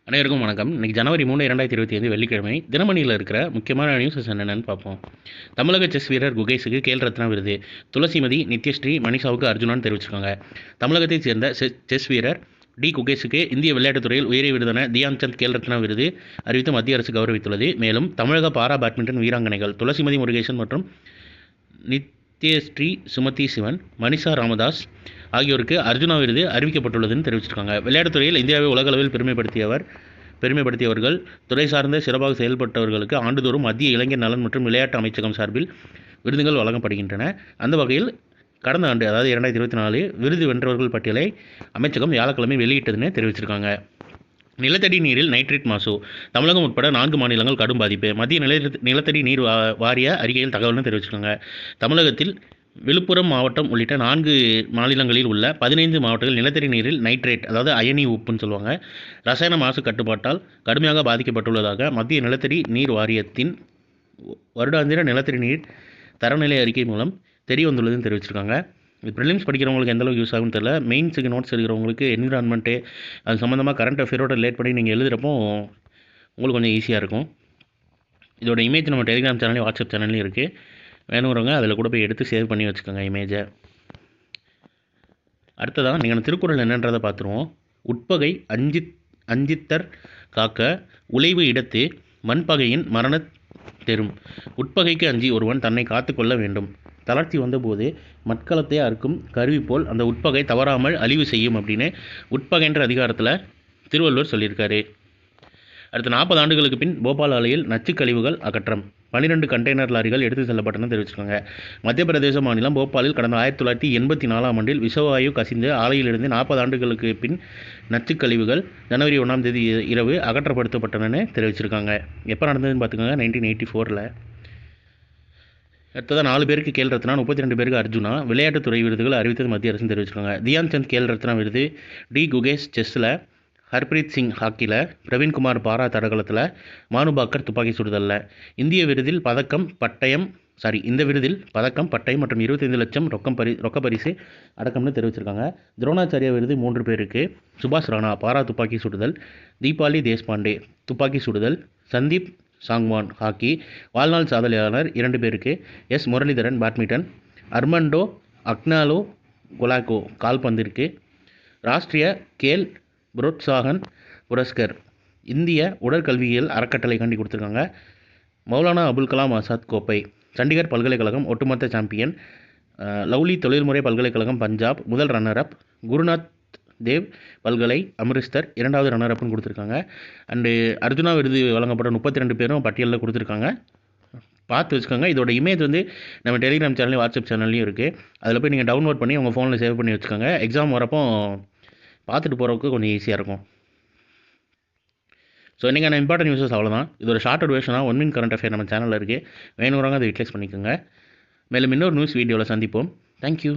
அனைவருக்கும் வணக்கம். இன்னைக்கு ஜனவரி 3, 2025 வெள்ளிக்கிழமை. தினமணியில் இருக்கிற முக்கியமான நியூஸஸ் என்னென்னு பார்ப்போம். தமிழக செஸ் வீரர் குகேஷுக்கு கேல் ரத்னா விருது. துளசிமதி, நித்யஸ்ரீ, மனிஷாவுக்கு அர்ஜுனான்னு தெரிவிச்சிருக்காங்க. தமிழகத்தைச் சேர்ந்த செஸ் வீரர் டி குகேஷுக்கு இந்திய விளையாட்டுத் துறையில் உயரிய விருதான தியான் சந்த் கேல் ரத்னா விருது அறிவித்து மத்திய அரசு கௌரவித்துள்ளது. மேலும் தமிழக பாரா பேட்மிண்டன் வீராங்கனைகள் துளசிமதி முருகேசன் மற்றும் நித்யஸ்ரீ சுமதி சிவன், மனிஷா ராமதாஸ் ஆகியோருக்கு அர்ஜுனா விருது அறிவிக்கப்பட்டுள்ளதுன்னு தெரிவிச்சிருக்காங்க. விளையாட்டுத்துறையில் இந்தியாவை உலகளவில் பெருமைப்படுத்தியவர்கள், துறை சார்ந்த சிறப்பாக செயல்பட்டவர்களுக்கு ஆண்டுதோறும் மத்திய இளைஞர் நலன் மற்றும் விளையாட்டு அமைச்சகம் சார்பில் விருதுகள் வழங்கப்படுகின்றன. அந்த வகையில் கடந்த ஆண்டு, அதாவது 2024 விருது வென்றவர்கள் பட்டியலை அமைச்சகம் வியாழக்கிழமை வெளியிட்டதுன்னு தெரிவிச்சிருக்காங்க. நிலத்தடி நீரில் நைட்ரேட் மாசு. தமிழகம் உட்பட 4 மாநிலங்கள் கடும் பாதிப்பு. மத்திய நிலத்தடி நீர் வாரிய அறிக்கையில் தகவல்னு தெரிவிச்சிருக்காங்க. தமிழகத்தில் விழுப்புரம் மாவட்டம் உள்ளிட்ட 4 மாநிலங்களில் உள்ள 15 மாவட்டங்கள் நிலத்தடி நீரில் நைட்ரேட், அதாவது அயனி உப்புன்னு சொல்லுவாங்க, ரசாயன மாசு கட்டுப்பாட்டால் கடுமையாக பாதிக்கப்பட்டுள்ளதாக மத்திய நிலத்தடி நீர் வாரியத்தின் வருடாந்திர நிலத்தடி நீர் தரநிலை அறிக்கை மூலம் தெரிய வந்துள்ளதுன்னு தெரிவிச்சிருக்காங்க. இது ப்ரிலிம்ஸ் படிக்கிறவங்களுக்கு எந்தளவுக்கு யூஸ் ஆகும்னு தெரியல. மெயின்ஸுக்கு நோட்ஸ் எடுக்கிறவங்களுக்கு என்விரான்மெண்ட்டு அது சம்மந்தமாக கரண்ட் அஃபேரோட ரிலேட் பண்ணி நீங்கள் எழுதுகிறப்போ உங்களுக்கு கொஞ்சம் ஈஸியாக இருக்கும். இதோட இமேஜ் நம்ம டெலிகிராம் சேனல்லையும் வாட்ஸ்அப் சேனல்லையும் இருக்குது. வேணுங்கிறவங்க அதில் கூட போய் எடுத்து சேவ் பண்ணி வச்சுக்கோங்க இமேஜை. அடுத்ததான் நீங்கள் திருக்குறள் என்னன்றதை பார்த்துருவோம். உட்பகை அஞ்சித்தர் காக்க உழைவு இடத்து மண்பகையின் மரண தெரும். உட்பகைக்கு அஞ்சி ஒருவன் தன்னை காத்து கொள்ள வேண்டும். தளர்ச்சி வந்தபோது மட்கலத்தை அறுக்கும் கருவி போல் அந்த உட்பகை தவறாமல் அழிவு செய்யும் அப்படின்னு உட்பகைன்ற அதிகாரத்தில் திருவள்ளுவர் சொல்லியிருக்காரு. அடுத்த 40 ஆண்டுகளுக்கு பின் போபால் ஆலையில் நச்சுக் கழிவுகள் அகற்றம். 12 கண்டெய்னர் லாரிகள் எடுத்து செல்லப்பட்டன தெரிவிச்சிருக்காங்க. மத்திய பிரதேச மாநிலம் போபாலில் கடந்த 1984ஆம் ஆண்டில் விஷவாயு கசிந்து ஆலையிலிருந்து 40 ஆண்டுகளுக்கு பின் நச்சுக் கழிவுகள் ஜனவரி 1ஆம் தேதி இரவு அகற்றப்படுத்தப்பட்டனன்னு தெரிவிச்சிருக்காங்க. எப்போ நடந்ததுன்னு பார்த்துக்கோங்க, 1984. அடுத்ததாக 4 பேருக்கு கேல் ரத்னா, 32 பேருக்கு அர்ஜுனா. விளையாட்டுத்துறை விருதுகள் அறிவித்தது மத்திய அரசு தெரிவிச்சிருக்காங்க. தியான் சந்த் கேல் ரத்னா விருது, டி குகேஷ் செஸ்ஸில், ஹர்ப்ரீத் சிங் ஹாக்கியில், பிரவீன்குமார் பாரா தடகளத்தில், மானுபாக்கர் துப்பாக்கி சுடுதலில். இந்த விருதில் பதக்கம், பட்டயம் மற்றும் 25 லட்சம் ரொக்க பரிசு அடக்கம்னு தெரிவிச்சிருக்காங்க. துரோணாச்சாரியா விருது 3 பேருக்கு. சுபாஷ் ராணா பாரா துப்பாக்கி சுடுதல், தீபாலி தேஷ்பாண்டே துப்பாக்கி சுடுதல், சந்தீப் சாங்வான் ஹாக்கி, வாழ்நாள் சாதனையாளர் 2 பேருக்கு. எஸ் முரளிதரன் பேட்மிண்டன், அர்மண்டோ அக்னாலோ கொலாக்கோ கால்பந்திற்கு. ராஷ்ட்ரிய கேல் புரோத்சாகன் புரஸ்கர் இந்திய உடற்கல்வியியல் அறக்கட்டளை காண்டி கொடுத்துருக்காங்க. மௌலானா அபுல் கலாம் ஆசாத் கோப்பை. சண்டிகர் பல்கலைக்கழகம் ஒட்டுமொத்த சாம்பியன். லவ்லி தொழில்முறை பல்கலைக்கழகம் பஞ்சாப் முதல் ரன்னர் அப். குருநாத் தேவ் பல்கலை அமிர்தசர் 2வது ரன்னர் அப்னு கொடுத்துருக்காங்க. அண்டு அர்ஜுனா விருது வழங்கப்பட்ட 32 பேரும் பட்டியலில் கொடுத்துருக்காங்க. பார்த்து வச்சுக்கோங்க. இதோட இமேஜ் நம்ம டெலிகிராம் சேனல்லையும் வாட்ஸ்அப் சேனல்லையும் இருக்குது. அதில் போய் நீங்கள் டவுன்லோட் பண்ணி உங்கள் ஃபோனில் சேவ் பண்ணி வச்சுக்கோங்க. எக்ஸாம் வரப்போ பார்த்துட்டு போகிறதுக்கு கொஞ்சம் ஈஸியாக இருக்கும். ஸோ இன்றைக்கான இம்பார்ட்டன்ட் நியூஸஸ் அவ்வளோதான். இது ஒரு ஷார்ட் வேர்ஷனாக 1 மினிட் கரண்ட் அஃபேர் நம்ம சேனலில் இருக்குது. வேணுங்கிறவங்க அதை யூட்டிலைஸ் பண்ணிக்கோங்க. மேலும் இன்னொரு நியூஸ் வீடியோவில் சந்திப்போம். தேங்க்யூ.